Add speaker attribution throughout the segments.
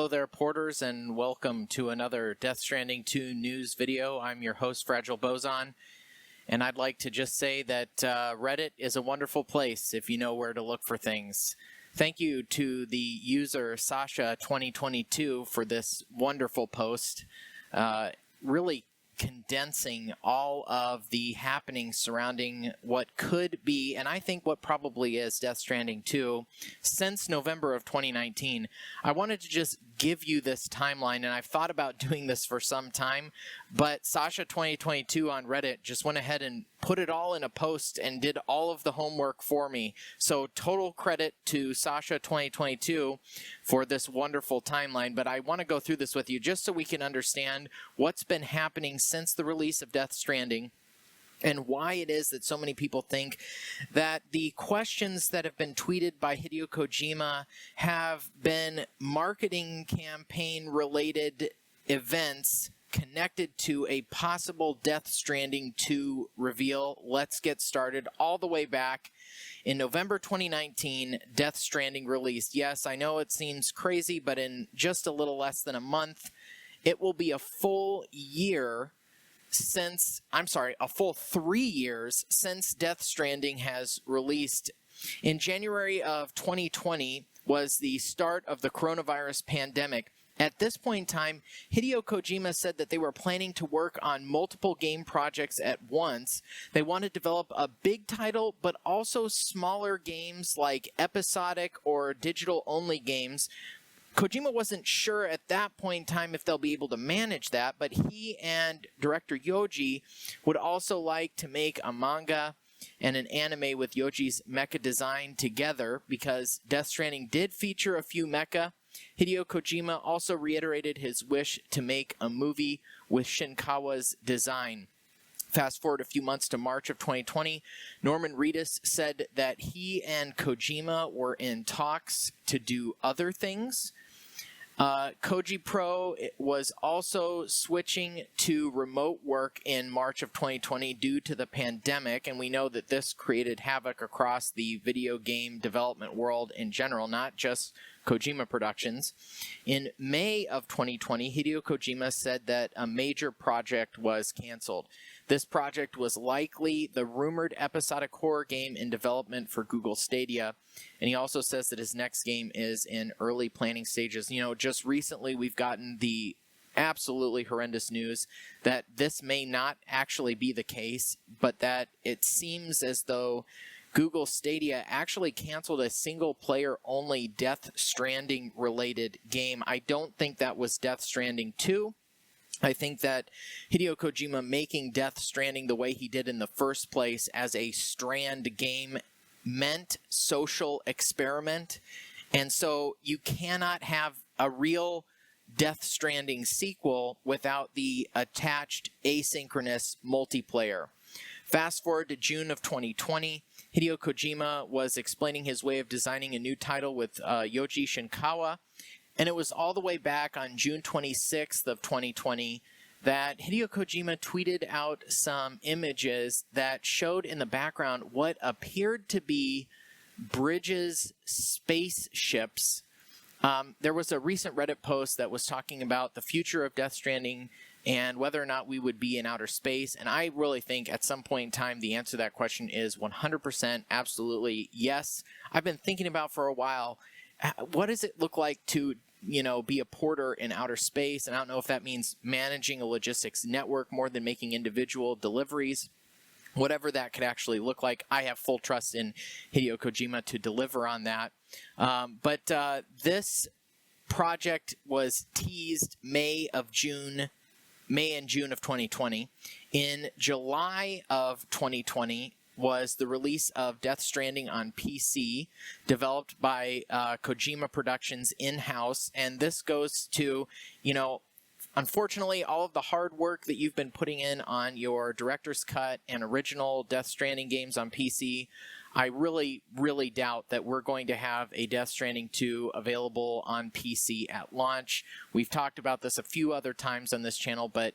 Speaker 1: Hello there, porters, and welcome to another Death Stranding 2 news video. I'm your host, Fragile Boson, and I'd like to just say that Reddit is a wonderful place if you know where to look for things. Thank you to the user Sascha2022 for this wonderful post, really condensing all of the happenings surrounding what could be, and I think what probably is, Death Stranding 2 since November of 2019. I wanted to just give you this timeline, and I've thought about doing this for some time, but Sascha2022 on Reddit just went ahead and put it all in a post and did all of the homework for me. So total credit to Sascha2022 for this wonderful timeline, but I want to go through this with you just so we can understand what's been happening since the release of Death Stranding and why it is that so many people think that the questions that have been tweeted by Hideo Kojima have been marketing campaign-related events connected to a possible Death Stranding 2 reveal. Let's get started all the way back in November 2019, Death Stranding released. Yes, I know it seems crazy, but in just a little less than a month, it will be a full year since, a full 3 years since Death Stranding has released. In January of 2020 was the start of the coronavirus pandemic. At this point in time, Hideo Kojima said that they were planning to work on multiple game projects at once. They want to develop a big title, but also smaller games like episodic or digital-only games. Kojima wasn't sure at that point in time if they'll be able to manage that, but he and director Yoji would also like to make a manga and an anime with Yoji's mecha design together because Death Stranding did feature a few mecha. Hideo Kojima also reiterated his wish to make a movie with Shinkawa's design. Fast forward a few months to March of 2020, Norman Reedus said that he and Kojima were in talks to do other things. Koji Pro was also switching to remote work in March of 2020 due to the pandemic, and we know that this created havoc across the video game development world in general, not just Kojima Productions. In May of 2020, Hideo Kojima said that a major project was canceled. This project was likely the rumored episodic horror game in development for Google Stadia, and he also says that his next game is in early planning stages. You know, just recently we've gotten the absolutely horrendous news that this may not actually be the case, but that it seems as though Google Stadia actually canceled a single-player-only Death Stranding-related game. I don't think that was Death Stranding 2. I think that Hideo Kojima making Death Stranding the way he did in the first place as a Strand game meant social experiment. And so you cannot have a real Death Stranding sequel without the attached asynchronous multiplayer. Fast forward to June of 2020, Hideo Kojima was explaining his way of designing a new title with Yoji Shinkawa, and it was all the way back on June 26th of 2020 that Hideo Kojima tweeted out some images that showed in the background what appeared to be Bridges spaceships. There was a recent Reddit post that was talking about the future of Death Stranding and whether or not we would be in outer space. And I really think at some point in time, the answer to that question is 100% absolutely yes. I've been thinking about for a while, what does it look like to, be a porter in outer space? And I don't know if that means managing a logistics network more than making individual deliveries. Whatever that could actually look like, I have full trust in Hideo Kojima to deliver on that. But this project was teased May and June of 2020. In July of 2020 was the release of Death Stranding on PC, developed by Kojima Productions in-house. And this goes to, unfortunately, all of the hard work that you've been putting in on your director's cut and original Death Stranding games on PC. I really, really doubt that we're going to have a Death Stranding 2 available on PC at launch. We've talked about this a few other times on this channel, but,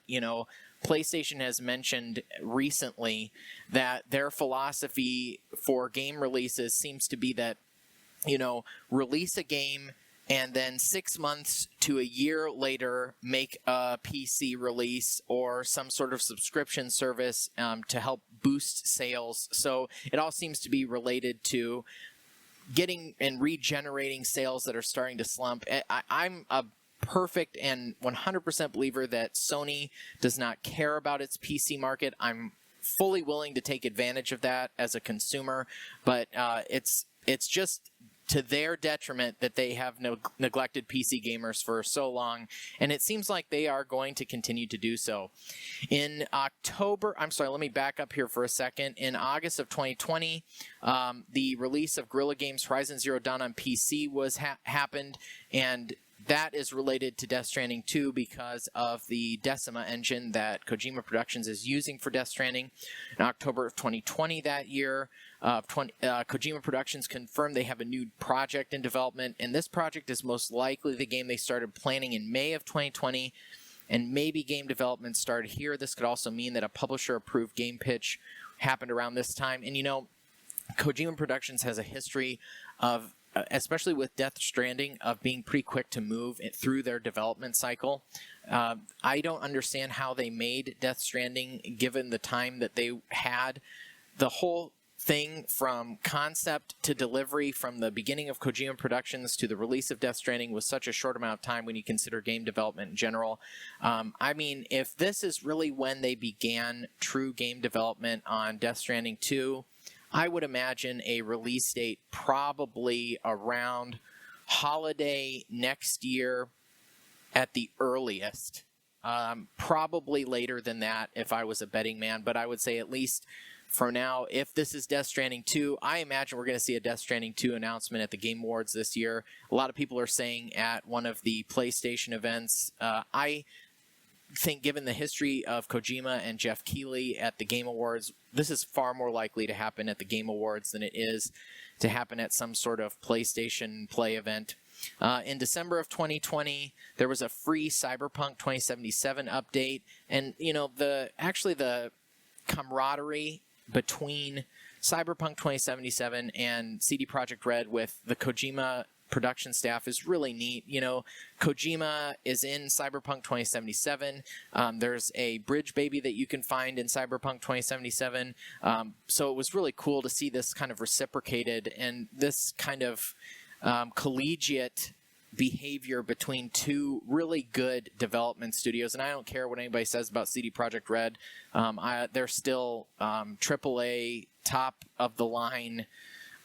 Speaker 1: PlayStation has mentioned recently that their philosophy for game releases seems to be that, release a game and then 6 months to a year later make a PC release or some sort of subscription service to help boost sales. So it all seems to be related to getting and regenerating sales that are starting to slump. I'm a perfect and 100% believer that Sony does not care about its PC market. I'm fully willing to take advantage of that as a consumer, but it's just to their detriment that they have neglected PC gamers for so long, and it seems like they are going to continue to do so. In October, I'm sorry, let me back up here for a second. In August of 2020, the release of Guerrilla Games' Horizon Zero Dawn on PC was happened, and that is related to Death Stranding 2 because of the Decima engine that Kojima Productions is using for Death Stranding. In October of 2020 that year, Kojima Productions confirmed they have a new project in development, and this project is most likely the game they started planning in May of 2020, and maybe game development started here. This could also mean that a publisher-approved game pitch happened around this time. And, you know, Kojima Productions has a history of, especially with Death Stranding, of being pretty quick to move through their development cycle. I don't understand how they made Death Stranding given the time that they had. The whole thing from concept to delivery from the beginning of Kojima Productions to the release of Death Stranding was such a short amount of time when you consider game development in general. I mean, if this is really when they began true game development on Death Stranding 2, I would imagine a release date probably around holiday next year at the earliest. Probably later than that if I was a betting man, but I would say at least for now, if this is Death Stranding 2, I imagine we're going to see a Death Stranding 2 announcement at the Game Awards this year. A lot of people are saying at one of the PlayStation events. I think given the history of Kojima and Jeff Keighley at the Game Awards, this is far more likely to happen at the Game Awards than it is to happen at some sort of PlayStation Play event. In December of 2020, there was a free Cyberpunk 2077 update, and you know, the camaraderie between Cyberpunk 2077 and CD Projekt Red with the Kojima production staff is really neat. You know, Kojima is in Cyberpunk 2077. There's a bridge baby that you can find in Cyberpunk 2077. So it was really cool to see this kind of reciprocated and this kind of collegiate behavior between two really good development studios. And I don't care what anybody says about CD Projekt Red. They're still AAA, top of the line,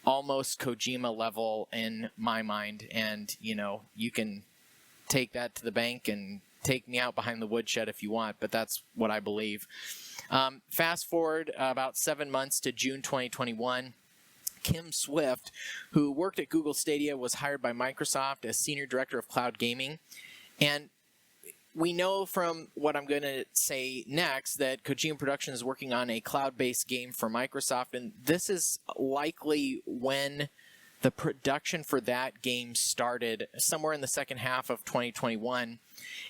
Speaker 1: almost Kojima level in my mind. And, you know, you can take that to the bank and take me out behind the woodshed if you want, but that's what I believe. Fast forward about 7 months to June 2021. Kim Swift, who worked at Google Stadia, was hired by Microsoft as Senior Director of Cloud Gaming. And we know from what I'm going to say next that Kojima Productions is working on a cloud-based game for Microsoft, and this is likely when the production for that game started, somewhere in the second half of 2021.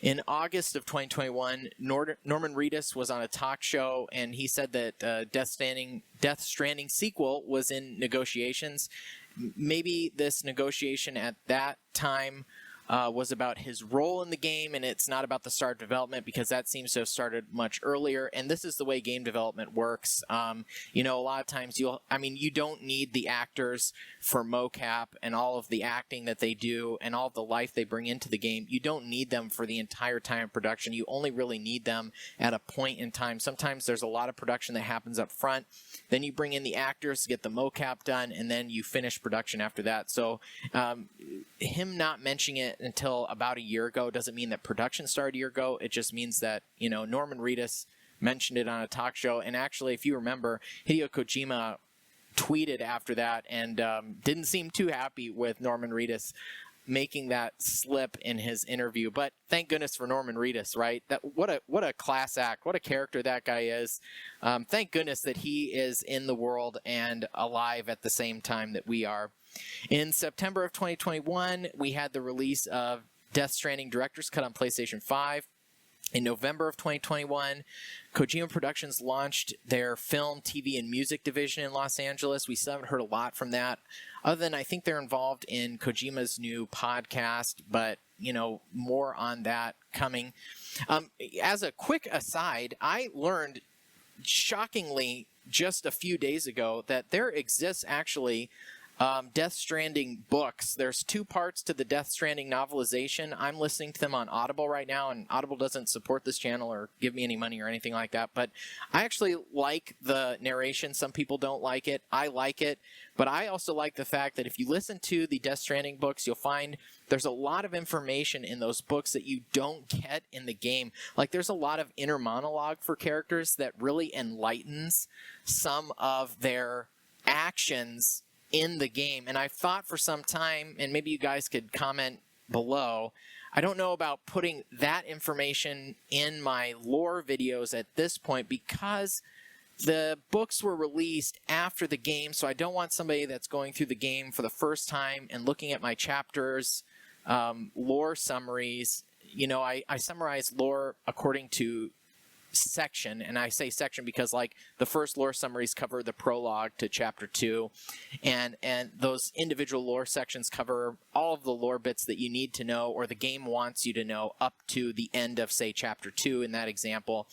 Speaker 1: In August of 2021, Norman Reedus was on a talk show, and he said that Death Stranding sequel was in negotiations. Maybe this negotiation at that time was about his role in the game, and it's not about the start of development because that seems to have started much earlier. And this is the way game development works. You know, a lot of times you don't need the actors for mocap and all of the acting that they do and all of the life they bring into the game. You don't need them for the entire time of production. You only really need them at a point in time. Sometimes there's a lot of production that happens up front. Then you bring in the actors to get the mocap done, and then you finish production after that. So him not mentioning it until about a year ago doesn't mean that production started a year ago. It just means that, you know, Norman Reedus mentioned it on a talk show. And actually, if you remember, Hideo Kojima tweeted after that and didn't seem too happy with Norman Reedus making that slip in his interview. But thank goodness for Norman Reedus, right? What a class act, what a character that guy is. Thank goodness that he is in the world and alive at the same time that we are. In September of 2021, we had the release of Death Stranding Director's Cut on PlayStation 5. In November of 2021, Kojima Productions launched their film, TV, and music division in Los Angeles. We still haven't heard a lot from that, other than I think they're involved in Kojima's new podcast, but, you know, more on that coming. As a quick aside, I learned, shockingly, just a few days ago that there exists actually Death Stranding books. There's 2 parts to the Death Stranding novelization. I'm listening to them on Audible right now, and Audible doesn't support this channel or give me any money or anything like that, but I actually like the narration. Some people don't like it. I like it, but I also like the fact that if you listen to the Death Stranding books, you'll find there's a lot of information in those books that you don't get in the game. Like, there's a lot of inner monologue for characters that really enlightens some of their actions in the game. And I've thought for some time, and maybe you guys could comment below, I don't know about putting that information in my lore videos at this point because the books were released after the game, so I don't want somebody that's going through the game for the first time and looking at my chapters, lore summaries. You know, I summarize lore according to section, and I say section because, like, the first lore summaries cover the prologue to chapter 2, and those individual lore sections cover all of the lore bits that you need to know, or the game wants you to know, up to the end of, say, chapter 2 in that example.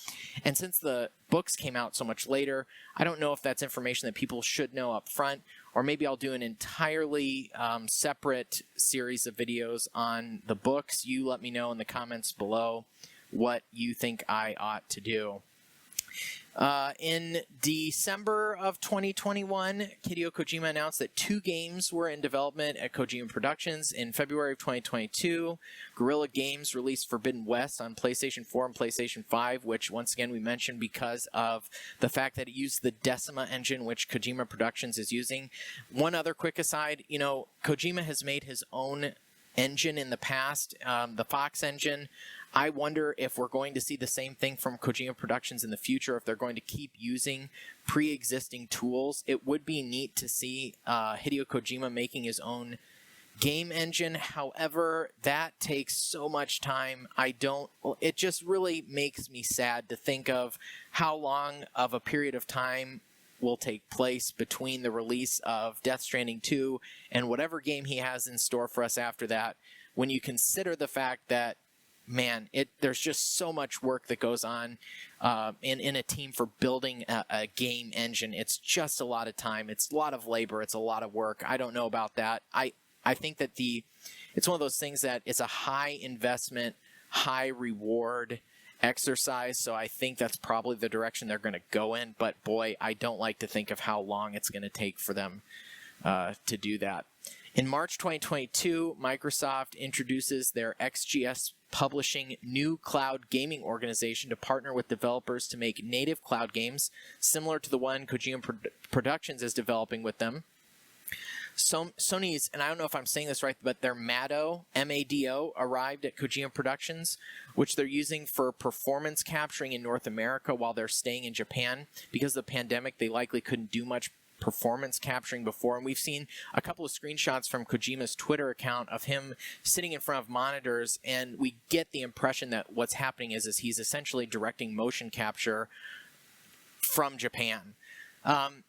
Speaker 1: And since the books came out so much later, I don't know if that's information that people should know up front, or maybe I'll do an entirely separate series of videos on the books. You let me know in the comments below what you think I ought to do. In December of 2021, Hideo Kojima announced that 2 games were in development at Kojima Productions. In February of 2022, Guerrilla Games released Forbidden West on PlayStation 4 and PlayStation 5, which, once again, we mentioned because of the fact that it used the Decima engine, which Kojima Productions is using. One other quick aside, you know, Kojima has made his own engine in the past, the Fox engine. I wonder if we're going to see the same thing from Kojima Productions in the future, if they're going to keep using pre-existing tools. It would be neat to see Hideo Kojima making his own game engine. However, that takes so much time. It just really makes me sad to think of how long of a period of time will take place between the release of Death Stranding 2 and whatever game he has in store for us after that, when you consider the fact that, man, there's just so much work that goes on in a team for building a game engine. It's just a lot of time. It's a lot of labor. It's a lot of work. I don't know about that. I think that it's one of those things that it's a high investment, high reward exercise, so I think that's probably the direction they're going to go in. But boy, I don't like to think of how long it's going to take for them to do that. In March 2022, Microsoft introduces their XGS Publishing new cloud gaming organization to partner with developers to make native cloud games similar to the one Kojima Productions is developing with them. So Sony's, and I don't know if I'm saying this right, but their Mado, M-A-D-O, arrived at Kojima Productions, which they're using for performance capturing in North America while they're staying in Japan. Because of the pandemic, they likely couldn't do much performance capturing before, and we've seen a couple of screenshots from Kojima's Twitter account of him sitting in front of monitors, and we get the impression that what's happening is he's essentially directing motion capture from Japan.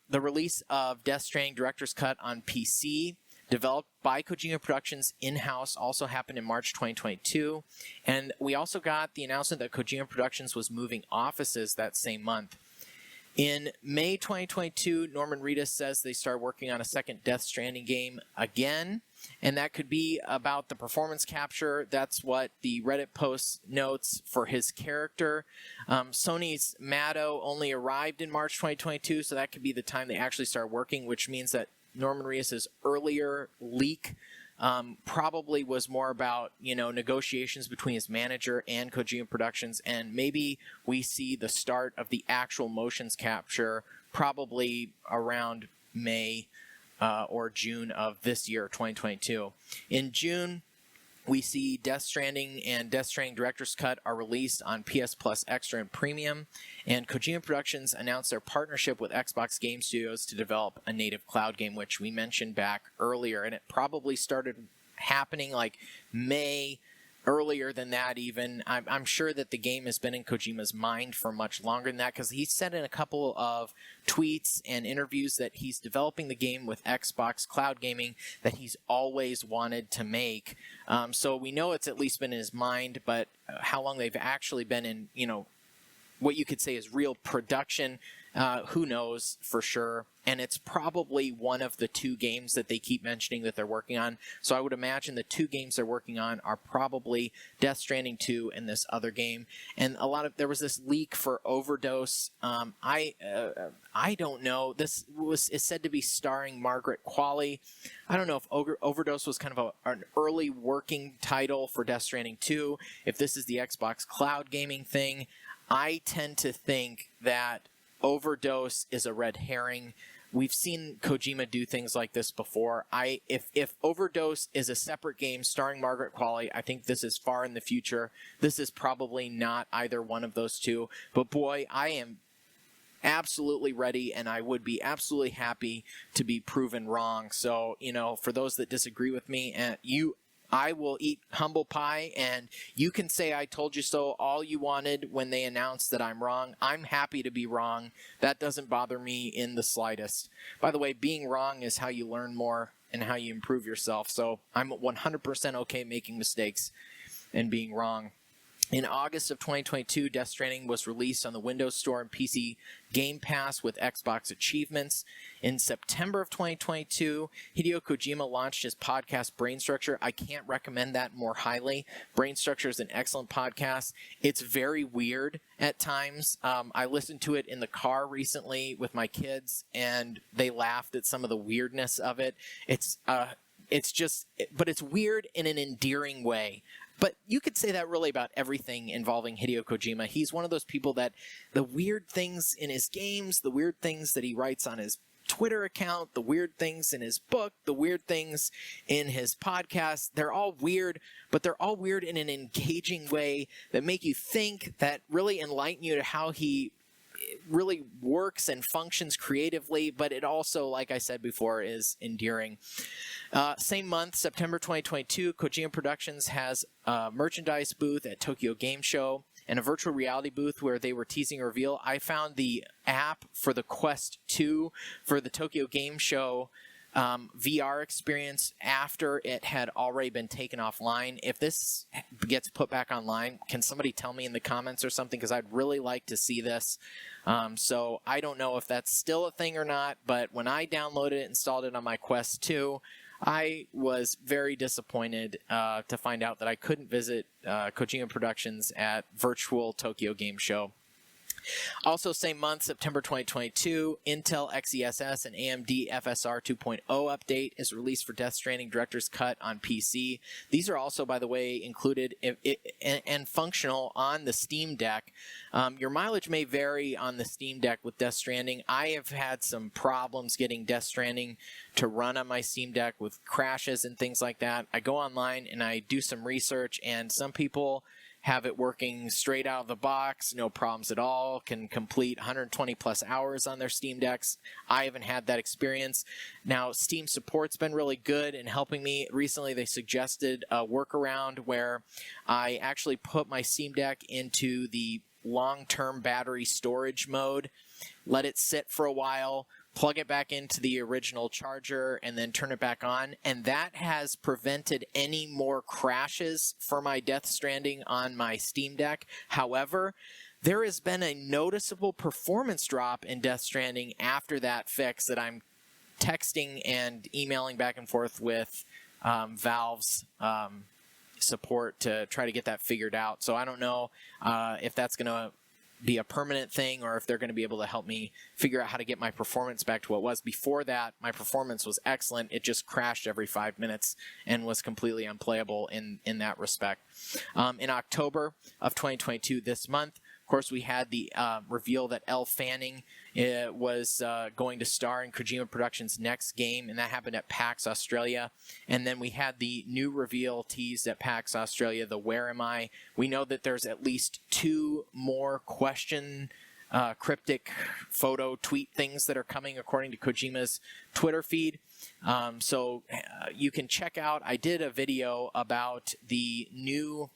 Speaker 1: The release of Death Stranding Director's Cut on PC, developed by Kojima Productions in-house, also happened in March 2022, and we also got the announcement that Kojima Productions was moving offices that same month. In May 2022, Norman Reedus says they start working on a second Death Stranding game again, and that could be about the performance capture. That's what the Reddit post notes for his character. Sony's Mado only arrived in March 2022, so that could be the time they actually start working, which means that Norman Reedus' earlier leak probably was more about, negotiations between his manager and Kojima Productions, and maybe we see the start of the actual motions capture probably around May or June of this year, 2022. In June, we see Death Stranding and Death Stranding Director's Cut are released on PS Plus Extra and Premium, and Kojima Productions announced their partnership with Xbox Game Studios to develop a native cloud game, which we mentioned back earlier, and it probably started happening like May, earlier than that even. I'm sure that the game has been in Kojima's mind for much longer than that, because he said in a couple of tweets and interviews that he's developing the game with Xbox Cloud Gaming that he's always wanted to make. So we know it's at least been in his mind, but how long they've actually been in, what you could say is real production, who knows for sure. And it's probably one of the 2 games that they keep mentioning that they're working on. So I would imagine the 2 games they're working on are probably Death Stranding 2 and this other game. And there was this leak for Overdose. I don't know. This is said to be starring Margaret Qualley. I don't know if Overdose was kind of an early working title for Death Stranding 2. If this is the Xbox Cloud Gaming thing, I tend to think that Overdose is a red herring. We've seen Kojima do things like this before. If Overdose is a separate game starring Margaret Qualley, I think this is far in the future. This is probably not either one of those 2. But boy, I am absolutely ready, and I would be absolutely happy to be proven wrong. So, for those that disagree with me, I will eat humble pie, and you can say I told you so all you wanted when they announced that I'm wrong. I'm happy to be wrong. That doesn't bother me in the slightest. By the way, being wrong is how you learn more and how you improve yourself. So I'm 100% okay making mistakes and being wrong. In August of 2022, Death Stranding was released on the Windows Store and PC Game Pass with Xbox achievements. In September of 2022, Hideo Kojima launched his podcast Brain Structure. I can't recommend that more highly. Brain Structure is an excellent podcast. It's very weird at times. I listened to it in the car recently with my kids, and they laughed at some of the weirdness of it. But it's weird in an endearing way. But you could say that really about everything involving Hideo Kojima. He's one of those people that the weird things in his games, the weird things that he writes on his Twitter account, the weird things in his book, the weird things in his podcast, they're all weird, but they're all weird in an engaging way that make you think, that really enlighten you to how he really works and functions creatively, but it also, like I said before, is endearing. Same month, September 2022, Kojima Productions has a merchandise booth at Tokyo Game Show and a virtual reality booth where they were teasing a reveal. I found the app for the Quest 2 for the Tokyo Game Show VR experience after it had already been taken offline. If this gets put back online, can somebody tell me in the comments or something? Because I'd really like to see this. So I don't know if that's still a thing or not, but when I downloaded it, installed it on my Quest 2, I was very disappointed to find out that I couldn't visit Kojima Productions at virtual Tokyo Game Show. Also, same month, September 2022, Intel XeSS and AMD FSR 2.0 update is released for Death Stranding Director's Cut on PC. These are also, by the way, included and functional on the Steam Deck. Your mileage may vary on the Steam Deck with Death Stranding. I have had some problems getting Death Stranding to run on my Steam Deck with crashes and things like that. I go online and I do some research, and some people have it working straight out of the box, no problems at all, can complete 120 plus hours on their Steam Decks. I haven't had that experience. Now, Steam support's been really good in helping me. Recently, they suggested a workaround where I actually put my Steam Deck into the long-term battery storage mode, let it sit for a while, plug it back into the original charger, and then turn it back on. And that has prevented any more crashes for my Death Stranding on my Steam Deck. However, there has been a noticeable performance drop in Death Stranding after that fix that I'm texting and emailing back and forth with Valve's support to try to get that figured out. So I don't know if that's going to be a permanent thing or if they're going to be able to help me figure out how to get my performance back to what it was. Before that, my performance was excellent. It just crashed every 5 minutes and was completely unplayable in that respect. In October of 2022, this month, of course, we had the reveal that Elle Fanning was going to star in Kojima Productions' next game, and that happened at PAX Australia. And then we had the new reveal teased at PAX Australia, the Where Am I? We know that there's at least 2 more cryptic photo tweet things that are coming according to Kojima's Twitter feed. So you can check out, I did a video about the new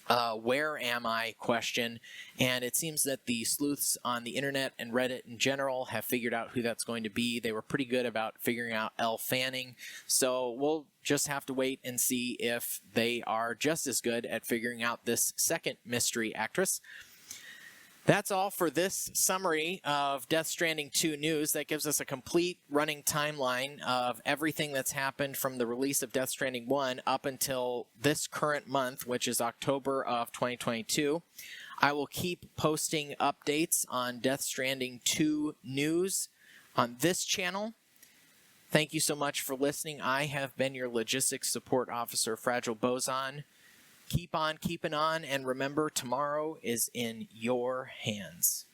Speaker 1: where am I question, and it seems that the sleuths on the internet and Reddit in general have figured out who that's going to be. They were pretty good about figuring out Elle Fanning, so we'll just have to wait and see if they are just as good at figuring out this second mystery actress. That's all for this summary of Death Stranding 2 news. That gives us a complete running timeline of everything that's happened from the release of Death Stranding 1 up until this current month, which is October of 2022. I will keep posting updates on Death Stranding 2 news on this channel. Thank you so much for listening. I have been your Logistics Support Officer, Fragile Boson. Keep on keeping on, and remember, tomorrow is in your hands.